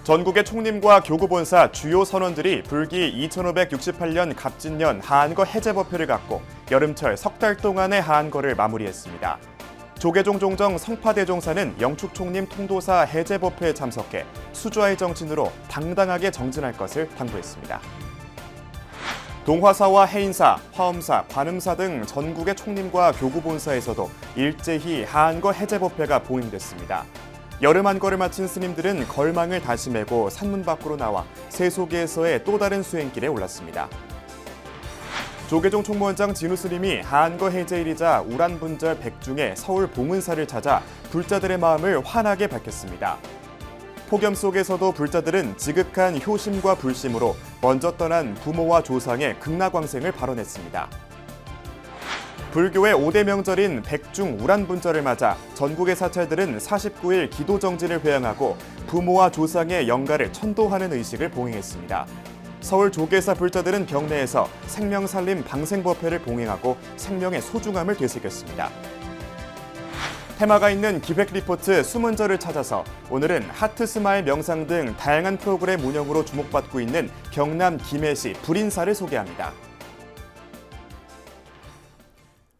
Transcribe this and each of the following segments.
전국의 총림과 교구본사 주요 선원들이 불기 2568년 갑진년 하한거 해제법회를 갖고 여름철 석 달 동안의 하한거를 마무리했습니다. 조계종 종정 성파대종사는 영축총림 통도사 해제법회에 참석해 수주와의 정신으로 당당하게 정진할 것을 당부했습니다. 동화사와 해인사, 화엄사, 관음사 등 전국의 총림과 교구본사에서도 일제히 하한거 해제법회가 봉행됐습니다. 여름 한거를 마친 스님들은 걸망을 다시 메고 산문 밖으로 나와 세속에서의 또 다른 수행길에 올랐습니다. 조계종 총무원장 진우 스님이 하한거 해제일이자 우란분절 백중의 서울 봉은사를 찾아 불자들의 마음을 환하게 밝혔습니다. 폭염 속에서도 불자들은 지극한 효심과 불심으로 먼저 떠난 부모와 조상의 극락왕생을 발언했습니다. 불교의 5대 명절인 백중 우란분절을 맞아 전국의 사찰들은 49일 기도정진을 회양하고 부모와 조상의 영가를 천도하는 의식을 봉행했습니다. 서울 조계사 불자들은 경내에서 생명살림 방생법회를 봉행하고 생명의 소중함을 되새겼습니다. 테마가 있는 기획 리포트 수문절을 찾아서 오늘은 하트스마일 명상 등 다양한 프로그램 운영으로 주목받고 있는 경남 김해시 불인사를 소개합니다.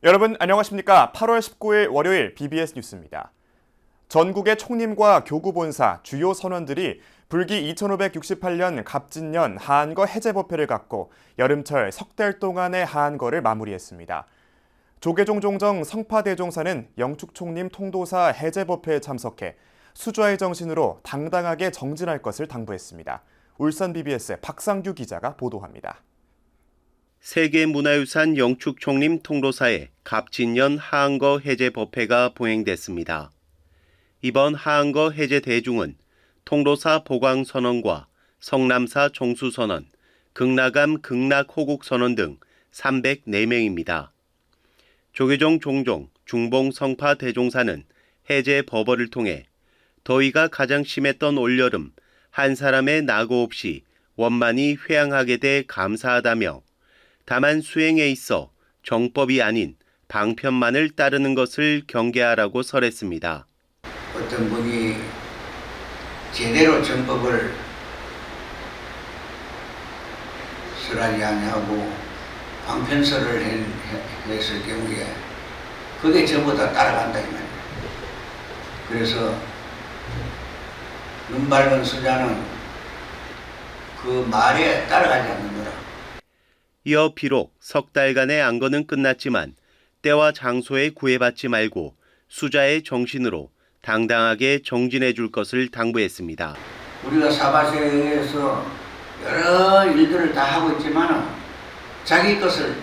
여러분 안녕하십니까? 8월 19일 월요일 BBS 뉴스입니다. 전국의 총림과 교구본사 주요 선원들이 불기 2568년 갑진년 하한거 해제법회를 갖고 여름철 석 달 동안의 하한거를 마무리했습니다. 조계종 종정 성파대종사는 영축총림 통도사 해제법회에 참석해 수주와의 정신으로 당당하게 정진할 것을 당부했습니다. 울산 BBS의 박상규 기자가 보도합니다. 세계문화유산 영축총림 통도사의 갑진년 하한거 해제 법회가 봉행됐습니다. 이번 하한거 해제 대중은 통도사 보광선언과 성남사 종수선언, 극락암 극락호국선언 등 304명입니다. 조계종 종종 중봉성파 대종사는 해제 법어를 통해 더위가 가장 심했던 올여름 한 사람의 낙오 없이 원만히 회양하게 돼 감사하다며 다만 수행에 있어 정법이 아닌 방편만을 따르는 것을 경계하라고 설했습니다. 어떤 분이 제대로 정법을 설하지 아니하고 방편설을 했을 경우에 그게 전부 다 따라간다 이 말이에요. 그래서 눈 밝은 수자는 그 말에 따라가지 않는 거라. 이어 비록 석 달간의 안거는 끝났지만 때와 장소에 구애받지 말고 수자의 정신으로 당당하게 정진해 줄 것을 당부했습니다. 우리가 사바세에서 여러 일들을 다 하고 있지만 자기 것을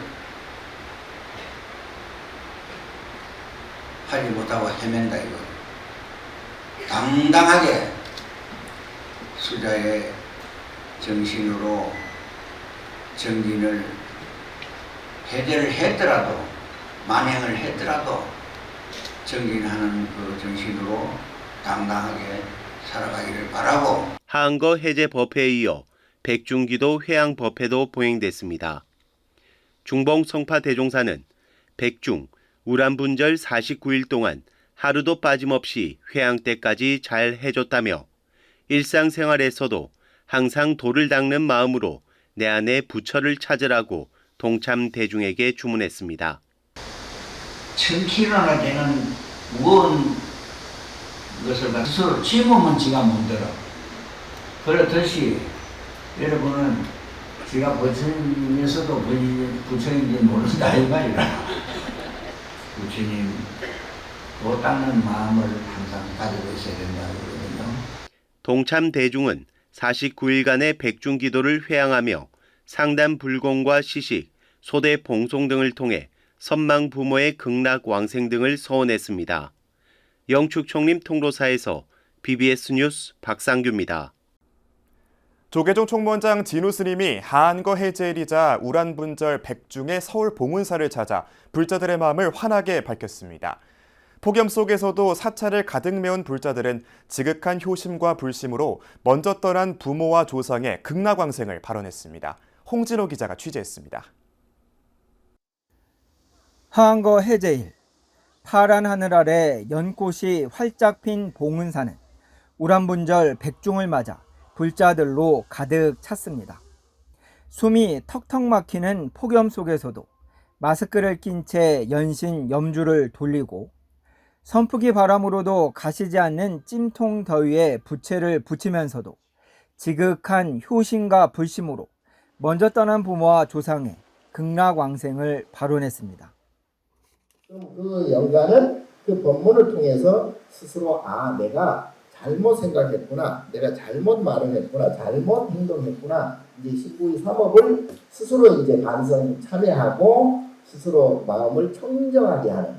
하지 못하고 헤맨다 이거. 당당하게 수자의 정신으로 정진을 해제를 했더라도 만행을 했더라도 정진하는 그 정신으로 당당하게 살아가기를 바라고. 하한거 해제 법회에 이어 백중기도 회양 법회도 봉행됐습니다. 중봉성파 대종사는 백중 우란분절 49일 동안 하루도 빠짐없이 회양 때까지 잘 해줬다며 일상생활에서도 항상 도를 닦는 마음으로 내 안에 부처를 찾으라고 동참 대중에게 주문했습니다. 1000kg나 되는 무거운 것을 스스로 짊으면 지가 못 들어. 그렇듯이 여러분은 지가 부처님에서도 부처님인지 모른다 이 말이라. 부처님 도 닦는 마음을 항상 가지고 있어야 된다 그러거든요. 동참 대중은 49일간의 백중기도를 회양하며 상담 불공과 시식, 소대 봉송 등을 통해 선망 부모의 극락 왕생 등을 서원했습니다. 영축총림 통도사에서 BBS 뉴스 박상규입니다. 조계종 총무원장 진우 스님이 하한거 해제일이자 우란분절 백중의 서울 봉은사를 찾아 불자들의 마음을 환하게 밝혔습니다. 폭염 속에서도 사찰을 가득 메운 불자들은 지극한 효심과 불심으로 먼저 떠난 부모와 조상의 극락왕생을 발언했습니다. 홍진호 기자가 취재했습니다. 하한거 해제일, 파란 하늘 아래 연꽃이 활짝 핀 봉은사는 우란분절 백중을 맞아 불자들로 가득 찼습니다. 숨이 턱턱 막히는 폭염 속에서도 마스크를 낀 채 연신 염주를 돌리고 선풍기 바람으로도 가시지 않는 찜통 더위에 부채를 붙이면서도 지극한 효심과 불심으로 먼저 떠난 부모와 조상의 극락왕생을 발언했습니다. 그 영가는 그 법문을 통해서 스스로 내가 잘못 생각했구나, 내가 잘못 말을 했구나, 잘못 행동했구나, 이제 19의 삼업을 스스로 이제 반성 참여하고 스스로 마음을 청정하게 하는,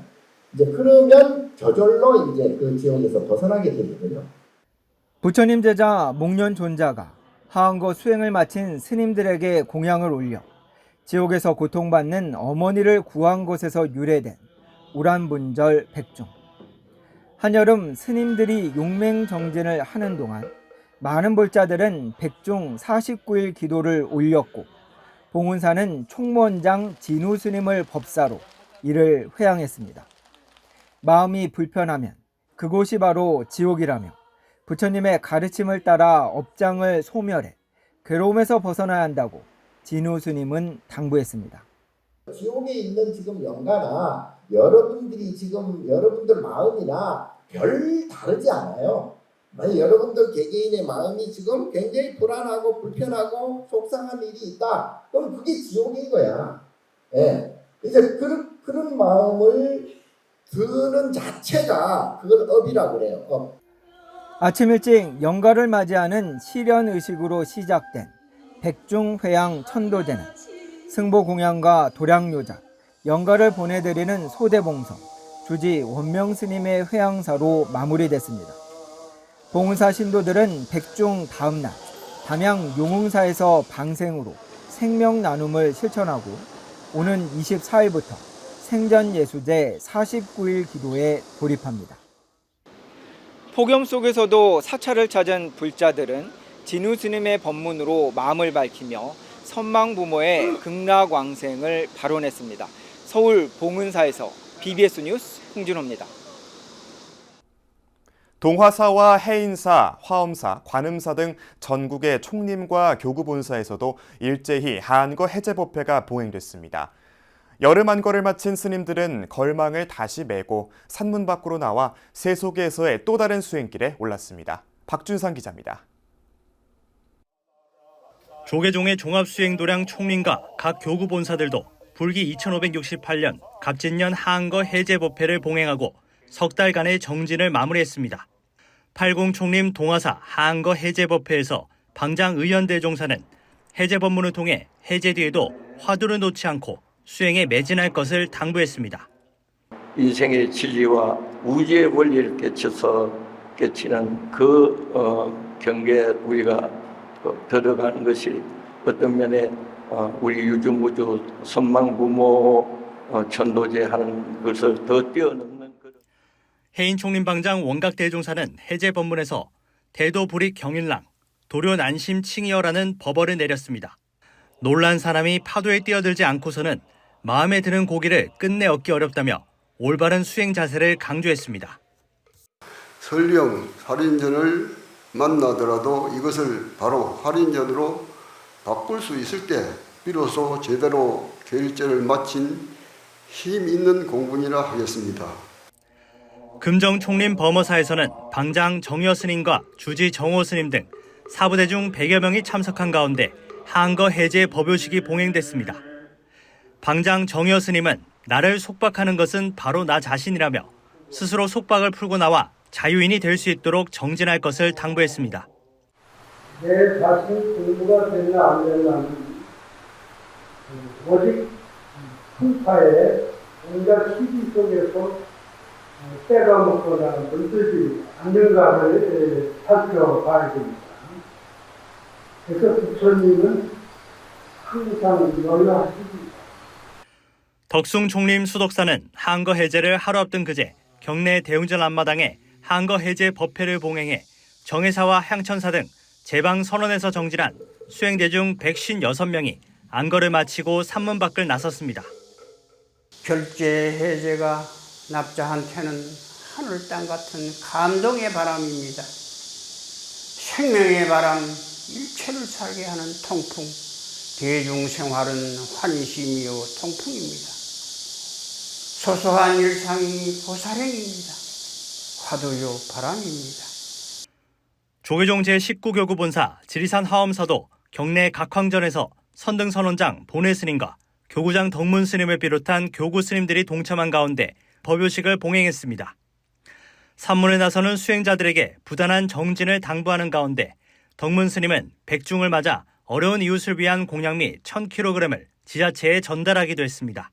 이제 그러면 저절로 이제 그 지옥에서 벗어나게 되거든요. 부처님 제자 목련존자가 하한거 수행을 마친 스님들에게 공양을 올려 지옥에서 고통받는 어머니를 구한 곳에서 유래된 우란분절 백중. 한여름 스님들이 용맹정진을 하는 동안 많은 불자들은 백중 49일 기도를 올렸고 봉은사는 총무원장 진우 스님을 법사로 이를 회양했습니다. 마음이 불편하면 그곳이 바로 지옥이라며 부처님의 가르침을 따라 업장을 소멸해 괴로움에서 벗어나야 한다고 진우 스님은 당부했습니다. 지옥에 있는 지금 영가나 여러분들이 지금 여러분들 마음이나 별 다르지 않아요. 만약 여러분들 개개인의 마음이 지금 굉장히 불안하고 불편하고 속상한 일이 있다. 그럼 그게 지옥인 거야. 예. 이제 그런 마음을 드는 자체가 그걸 업이라고 그래요. 업. 아침 일찍 영가를 맞이하는 실현의식으로 시작된 백중회양 천도제는 승보공양과 도량요자, 영가를 보내드리는 소대봉성, 주지 원명스님의 회양사로 마무리됐습니다. 봉은사 신도들은 백중 다음날 담양 용흥사에서 방생으로 생명 나눔을 실천하고 오는 24일부터 생전예수제 49일 기도에 돌입합니다. 폭염 속에서도 사찰을 찾은 불자들은 진우 스님의 법문으로 마음을 밝히며 선망 부모의 극락왕생을 발언했습니다. 서울 봉은사에서 BBS 뉴스 홍준호입니다. 동화사와 해인사, 화엄사, 관음사 등 전국의 총림과 교구본사에서도 일제히 하한거 해제법회가 봉행됐습니다. 여름 한거를 마친 스님들은 걸망을 다시 메고 산문 밖으로 나와 세속에서의 또 다른 수행길에 올랐습니다. 박준상 기자입니다. 조계종의 종합수행도량 총림과 각 교구본사들도 불기 2568년 갑진년 하한거 해제법회를 봉행하고 석 달간의 정진을 마무리했습니다. 80 총림 동화사 하한거 해제법회에서 방장 의연대종사는 해제법문을 통해 해제 뒤에도 화두를 놓지 않고 수행에 매진할 것을 당부했습니다. 인생의 진리와 우주의 원리를 깨치는 그 경계에 우리가 들어가는 것이 어떤 면에 우리 유주무주 선망부모 천도제하는 것을 더 뛰어넘는 그런. 해인 총림 방장 원각대종사는 해제 법문에서 대도불익 경일랑 도료 난심 칭이어라는 법어를 내렸습니다. 놀란 사람이 파도에 뛰어들지 않고서는 마음에 드는 고기를 끝내 얻기 어렵다며 올바른 수행 자세를 강조했습니다. 설령 살인전을 만나더라도 이것을 바로 살인전으로 바꿀 수 있을 때 비로소 제대로 계율제를 마친 힘 있는 공분이라 하겠습니다. 금정 총림 범어사에서는 방장 정여 스님과 주지 정호 스님 등 사부대 중 100여 명이 참석한 가운데 하한거 해제 법요식이 봉행됐습니다. 방장 정여 스님은 나를 속박하는 것은 바로 나 자신이라며 스스로 속박을 풀고 나와 자유인이 될 수 있도록 정진할 것을 당부했습니다. 내 자신 공부가 되냐 안 되냐는 오직 풍파에 온갖 시기 속에서 때가 먹거나 물들지 않는가를 살펴봐야 됩니다. 그래서 부처님은 항상 연락하십니다. 덕숭 총림 수덕사는 하한거 해제를 하루 앞둔 그제 경내 대웅전 앞마당에 하한거 해제 법회를 봉행해 정회사와 향천사 등 제방 선원에서 정진한 수행대중 156명이 안거를 마치고 산문 밖을 나섰습니다. 결제 해제가 납자한테는 하늘 땅 같은 감동의 바람입니다. 생명의 바람, 일체를 살게 하는 통풍. 대중생활은 환심이요 통풍입니다. 소소한 일상이 보살행입니다. 화두요 바람입니다. 조계종 제19교구 본사 지리산 하엄사도 경내 각황전에서 선등선원장 보내 스님과 교구장 덕문 스님을 비롯한 교구 스님들이 동참한 가운데 법요식을 봉행했습니다. 산문에 나서는 수행자들에게 부단한 정진을 당부하는 가운데 덕문 스님은 백중을 맞아 어려운 이웃을 위한 공양미 1000kg을 지자체에 전달하기도 했습니다.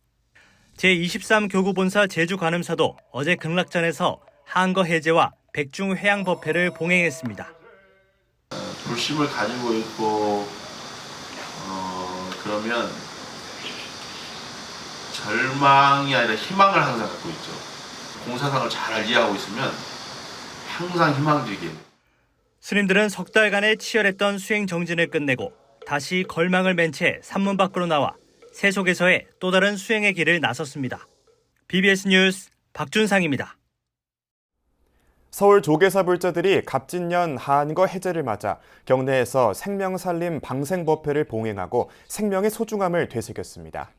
제23교구 본사 제주 관음사도 어제 극락전에서 한거 해제와 백중 회양 법회를 봉행했습니다. 불심을 가지고 있고 그러면 절망이 아니라 희망을 항상 갖고 있죠. 공사상을 잘 이해하고 있으면 항상 희망적이에요. 스님들은 석 달간의 치열했던 수행 정진을 끝내고 다시 걸망을 맨 채 산문 밖으로 나와 세속에서의 또 다른 수행의 길을 나섰습니다. BBS 뉴스 박준상입니다. 서울 조계사 불자들이 갑진년 하한거 해제를 맞아 경내에서 생명살림 방생법회를 봉행하고 생명의 소중함을 되새겼습니다.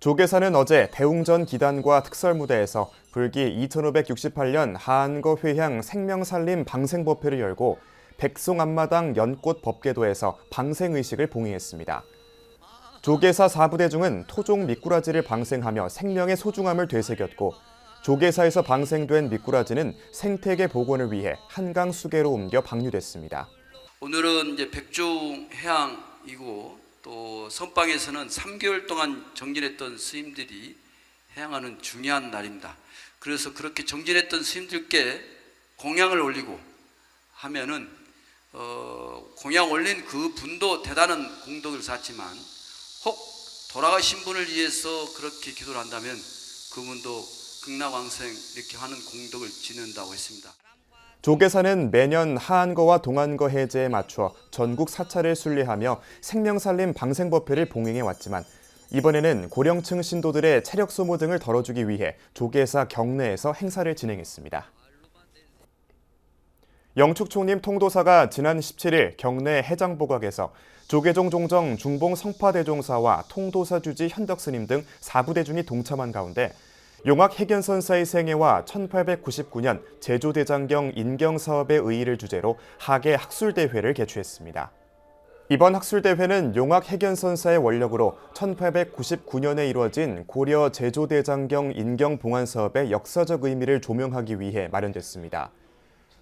조계사는 어제 대웅전 기단과 특설무대에서 불기 2568년 하한거 회향 생명살림 방생법회를 열고 백송 앞마당 연꽃 법궤도에서 방생의식을 봉행했습니다. 조계사 4부대 중은 토종 미꾸라지를 방생하며 생명의 소중함을 되새겼고 조계사에서 방생된 미꾸라지는 생태계 복원을 위해 한강 수계로 옮겨 방류됐습니다. 오늘은 이제 백중 해양이고 또 선방에서는 3개월 동안 정진했던 스님들이 해양하는 중요한 날입니다. 그래서 그렇게 정진했던 스님들께 공양을 올리고 하면은 공양 올린 그 분도 대단한 공덕을 쌓지만 혹 돌아가신 분을 위해서 그렇게 기도를 한다면 그분도 극락왕생 이렇게 하는 공덕을 지는다고 했습니다. 조계사는 매년 하한거와 동한거 해제에 맞춰 전국 사찰을 순례하며 생명살림 방생법회를 봉행해왔지만 이번에는 고령층 신도들의 체력 소모 등을 덜어주기 위해 조계사 경내에서 행사를 진행했습니다. 영축총림 통도사가 지난 17일 경내 해장보각에서 조계종 종정 중봉 성파대종사와 통도사 주지 현덕스님 등 4부대중이 동참한 가운데 용학 해견선사의 생애와 1899년 제조대장경 인경사업의 의의를 주제로 하계 학술대회를 개최했습니다. 이번 학술대회는 용학 해견선사의 원력으로 1899년에 이루어진 고려 제조대장경 인경봉안사업의 역사적 의미를 조명하기 위해 마련됐습니다.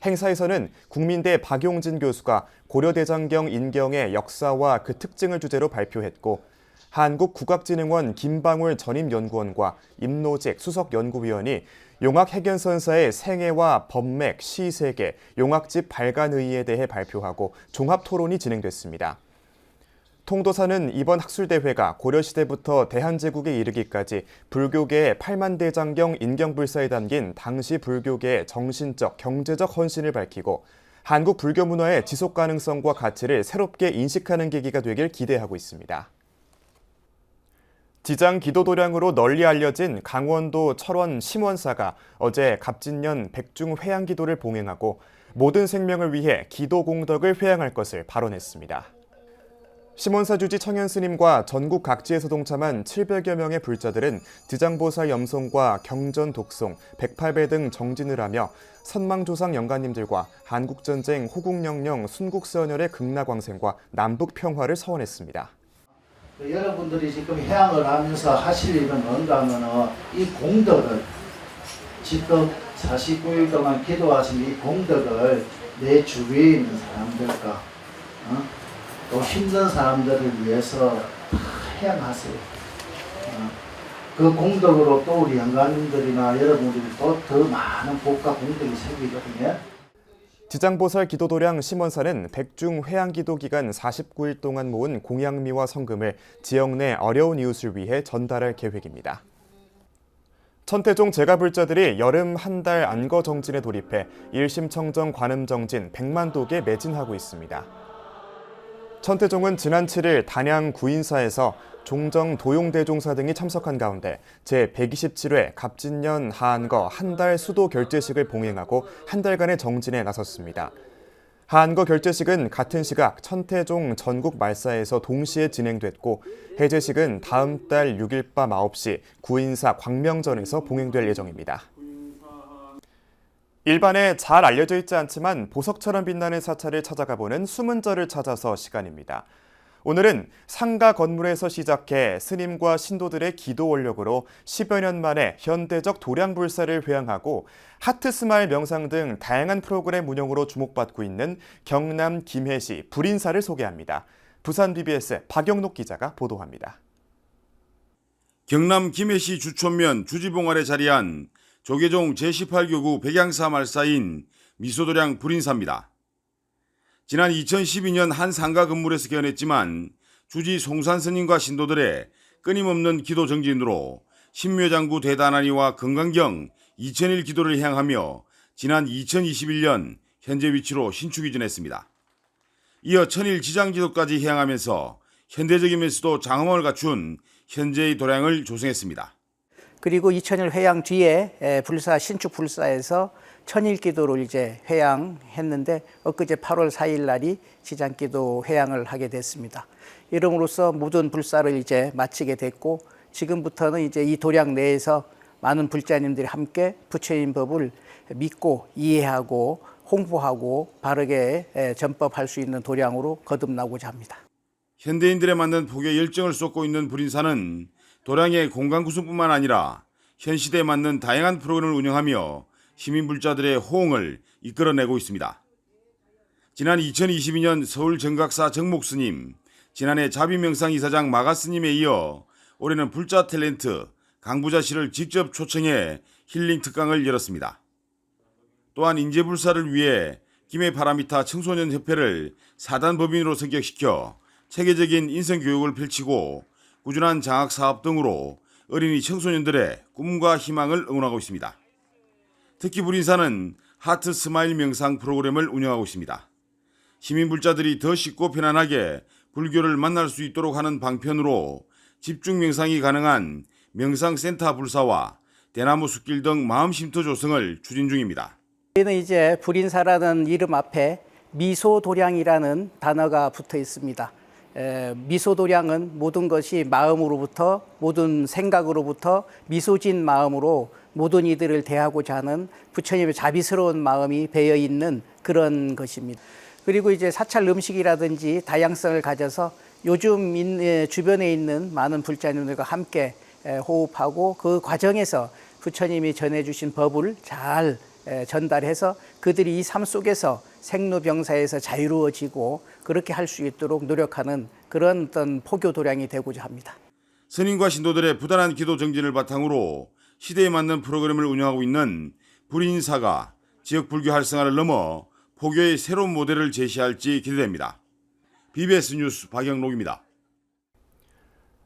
행사에서는 국민대 박용진 교수가 고려대장경 인경의 역사와 그 특징을 주제로 발표했고 한국국악진흥원 김방울 전임연구원과 임노직 수석연구위원이 용학해견선사의 생애와 법맥, 시세계, 용학집 발간의의에 대해 발표하고 종합토론이 진행됐습니다. 통도사는 이번 학술대회가 고려시대부터 대한제국에 이르기까지 불교계의 8만대장경 인경불사에 담긴 당시 불교계의 정신적, 경제적 헌신을 밝히고 한국 불교 문화의 지속 가능성과 가치를 새롭게 인식하는 계기가 되길 기대하고 있습니다. 지장 기도도량으로 널리 알려진 강원도 철원 심원사가 어제 갑진년 백중 회양 기도를 봉행하고 모든 생명을 위해 기도 공덕을 회양할 것을 발언했습니다. 심원사 주지 청현스님과 전국 각지에서 동참한 700여 명의 불자들은 지장보살 염송과 경전 독송, 108배 등 정진을 하며 선망조상 영가님들과 한국전쟁 호국영령 순국선열의 극락왕생과 남북평화를 서원했습니다. 여러분들이 지금 해양을 하면서 하실 일은 뭔가 하면 이 공덕을 지금 49일 동안 기도하신 이 공덕을 내 주위에 있는 사람들과 또 힘든 사람들을 위해서 다 해양하세요. 그 공덕으로 또 우리 영가님들이나 여러분들이 또 더 많은 복과 공덕이 생기거든요. 지장보살 기도도량 심원사는 백중 회양기도 기간 49일 동안 모은 공양미와 성금을 지역 내 어려운 이웃을 위해 전달할 계획입니다. 천태종 제가불자들이 여름 한 달 안거 정진에 돌입해 일심청정 관음 정진 100만 독에 매진하고 있습니다. 천태종은 지난 7일 단양 구인사에서 종정 도용대종사 등이 참석한 가운데 제127회 갑진년 하한거 한 달 수도 결제식을 봉행하고 한 달간의 정진에 나섰습니다. 하한거 결제식은 같은 시각 천태종 전국 말사에서 동시에 진행됐고 해제식은 다음 달 6일 밤 9시 구인사 광명전에서 봉행될 예정입니다. 일반에 잘 알려져 있지 않지만 보석처럼 빛나는 사찰을 찾아가보는 숨은 절을 찾아서 시간입니다. 오늘은 상가 건물에서 시작해 스님과 신도들의 기도 원력으로 10여 년 만에 현대적 도량불사를 회항하고 하트 스마일 명상 등 다양한 프로그램 운영으로 주목받고 있는 경남 김해시 불인사를 소개합니다. 부산 BBS 박영록 기자가 보도합니다. 경남 김해시 주촌면 주지봉 아래 자리한 조계종 제18교구 백양사 말사인 미소도량 불인사입니다. 지난 2012년 한 상가 건물에서 개원했지만 주지 송산 스님과 신도들의 끊임없는 기도 정진으로 신묘장구 대단하니와 건강경 2001 기도를 향하며 지난 2021년 현재 위치로 신축 이전했습니다. 이어 천일 지장지도까지 향하면서 현대적이면서도 장엄을 갖춘 현재의 도량을 조성했습니다. 그리고 2000일 회양 뒤에 불사 신축 불사에서 천일 기도를 이제 회양했는데 엊그제 8월 4일 날이 지장기도 회양을 하게 됐습니다. 이름으로써 모든 불사를 이제 마치게 됐고 지금부터는 이제 이 도량 내에서 많은 불자님들이 함께 부처님 법을 믿고 이해하고 홍보하고 바르게 전법할 수 있는 도량으로 거듭나고자 합니다. 현대인들에 맞는 포교의 열정을 쏟고 있는 불인사는 도량의 공간 구성뿐만 아니라 현 시대에 맞는 다양한 프로그램을 운영하며 시민불자들의 호응을 이끌어내고 있습니다. 지난 2022년 서울 정각사 정목스님, 지난해 자비명상이사장 마가스님에 이어 올해는 불자 탤런트 강부자 씨를 직접 초청해 힐링 특강을 열었습니다. 또한 인재불사를 위해 김해파라미타 청소년협회를 사단법인으로 성격시켜 체계적인 인성교육을 펼치고 꾸준한 장학사업 등으로 어린이 청소년들의 꿈과 희망을 응원하고 있습니다. 특히 불인사는 하트 스마일 명상 프로그램을 운영하고 있습니다. 시민불자들이 더 쉽고 편안하게 불교를 만날 수 있도록 하는 방편으로 집중 명상이 가능한 명상센터 불사와 대나무 숲길 등 마음쉼터 조성을 추진 중입니다. 저희는 이제 불인사라는 이름 앞에 미소도량이라는 단어가 붙어 있습니다. 미소도량은 모든 것이 마음으로부터 모든 생각으로부터 미소진 마음으로 모든 이들을 대하고자 하는 부처님의 자비스러운 마음이 배어 있는 그런 것입니다. 그리고 이제 사찰 음식이라든지 다양성을 가져서 요즘 주변에 있는 많은 불자님들과 함께 호흡하고 그 과정에서 부처님이 전해주신 법을 잘 전달해서 그들이 이 삶 속에서 생로병사에서 자유로워지고 그렇게 할 수 있도록 노력하는 그런 어떤 포교 도량이 되고자 합니다. 스님과 신도들의 부단한 기도 정진을 바탕으로 시대에 맞는 프로그램을 운영하고 있는 불인사가 지역 불교 활성화를 넘어 포교의 새로운 모델을 제시할지 기대됩니다. BBS 뉴스 박영록입니다.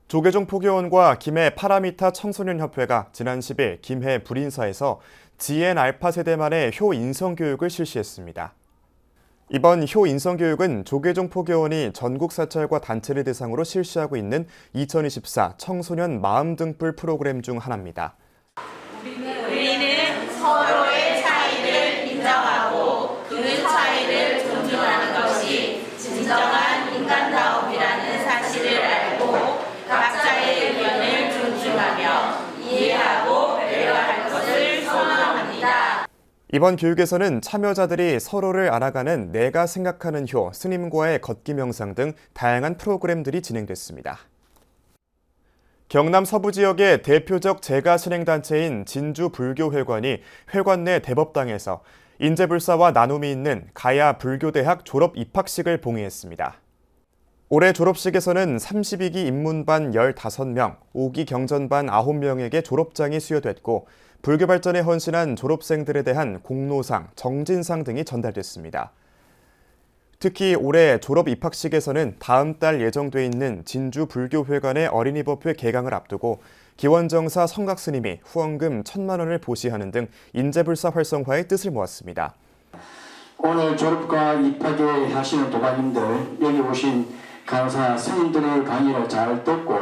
조계종 포교원과 김해 파라미타 청소년협회가 지난 10일 김해 불인사에서 GN 알파 세대만의 효 인성교육을 실시했습니다. 이번 효 인성교육은 조계종 포교원이 전국 사찰과 단체를 대상으로 실시하고 있는 2024 청소년 마음 등불 프로그램 중 하나입니다. 우리는 서로의 차이를 인정하고 그 차이를 존중하는 것이 진정한 인간다움이라는 사실을 알고 각자의 의견을 존중하며 이해하고 배려할 것을 소망합니다. 이번 교육에서는 참여자들이 서로를 알아가는 내가 생각하는 효, 스님과의 걷기 명상 등 다양한 프로그램들이 진행됐습니다. 경남 서부 지역의 대표적 재가 실행단체인 진주불교회관이 회관 내 대법당에서 인재불사와 나눔이 있는 가야 불교대학 졸업 입학식을 봉의했습니다. 올해 졸업식에서는 32기 입문반 15명, 5기 경전반 9명에게 졸업장이 수여됐고 불교 발전에 헌신한 졸업생들에 대한 공로상, 정진상 등이 전달됐습니다. 특히 올해 졸업 입학식에서는 다음 달 예정돼 있는 진주불교회관의 어린이법회 개강을 앞두고 기원정사 성각스님이 후원금 1,000만 원을 보시하는 등 인재불사 활성화의 뜻을 모았습니다. 오늘 졸업과 입학에 하시는 도반님들, 여기 오신 강사 스님들의 강의를 잘 듣고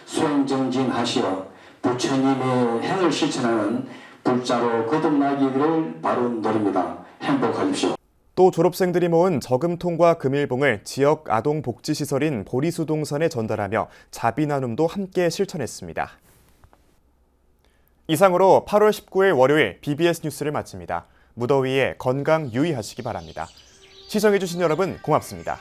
수행정진하시어 부처님의 행을 실천하는 불자로 거듭나기를 바라드립니다. 행복하십시오. 또 졸업생들이 모은 저금통과 금일봉을 지역 아동복지시설인 보리수동산에 전달하며 자비 나눔도 함께 실천했습니다. 이상으로 8월 19일 월요일 BBS 뉴스를 마칩니다. 무더위에 건강 유의하시기 바랍니다. 시청해주신 여러분 고맙습니다.